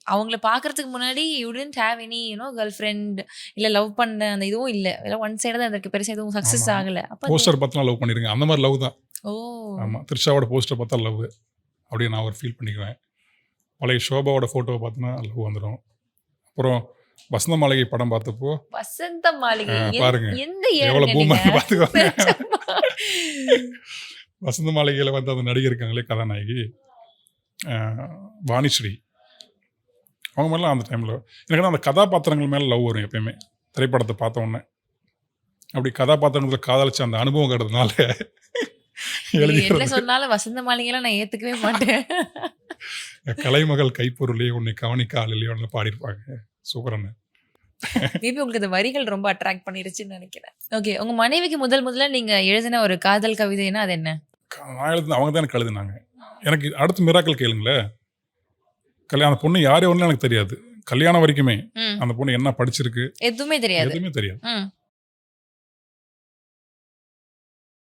அவங்கள பார்க்கறதுக்கு முன்னாடி you didn't have any girl friend இல்ல லவ் பண்ண அந்த இதுவும் இல்ல. எல்லாம் ஒன் சைடா தான் இருக்கு. பெருசா எதுவும் ஆமா சக்சஸ் ஆகல. அப்ப அது போஸ்டர் பார்த்து நான் லவ் பண்ணிருக்கேன். அந்த மாதிரி லவ் தான். ஓ! ஆமா த்ரிஷாவோட போஸ்டர் பார்த்தா லவ் அப்படியே நான் ஒரு ஃபீல் பண்ணிக்குவேன். பழைய ஷோபாவோட ஃபோட்டோவை பார்த்தோன்னா லவ் வந்துடும். அப்புறம் வசந்த மாளிகை படம் பார்த்தப்போ வசந்த மாளிகை பாருங்க எந்த எவ்வளோ ஏருங்க பூமர் நீங்க? பார்த்துக்கோங்க. நிஜமா? வசந்த மாளிகையில் வந்து அந்த நடிகை இருக்காங்களே கதாநாயகி வாணிஸ்ரீ, அவங்க மாதிரிலாம் அந்த டைமில் எனக்கு அந்த கதாபாத்திரங்கள் மேலே லவ் வரும் எப்பயுமே. திரைப்படத்தை பார்த்த உடனே அப்படி கதாபாத்திரங்களை காதலிச்ச அந்த அனுபவங்கிறதுனால நீங்க என்ன எழுதிக்கிறது. சொன்னாலும் வசந்த மாளிகைலாம் நான் ஏத்துக்கவே மாட்டேன். கலைமகள் கைப்பொருளே உன்னை கவனிக்க ஆள் இல்லையோன்னு பாடியிருப்பாங்க. சூப்பரான. மேபி உங்களுக்கு இந்த வரிகள் ரொம்ப அட்ராக்ட் பண்ணிருச்சுன்னு நினைக்கிறேன். ஓகே, உங்க மனைவிக்கு முதல்ல நீங்க எழுதின ஒரு காதல் கவிதைனா அது என்ன? நான் எழுதுன அவங்க தான் எனக்கு எழுதுனாங்க. எனக்கு அடுத்த மிராக்கள் கேளுங்களேன். அந்த பொண்ணு யார் ஒன்றும் எனக்கு தெரியாது. கல்யாணம் வரைக்குமே ம். அந்த பொண்ணு என்ன படிச்சிருக்கு எதுவுமே தெரியாது. எதுவுமே தெரியாது. ம்.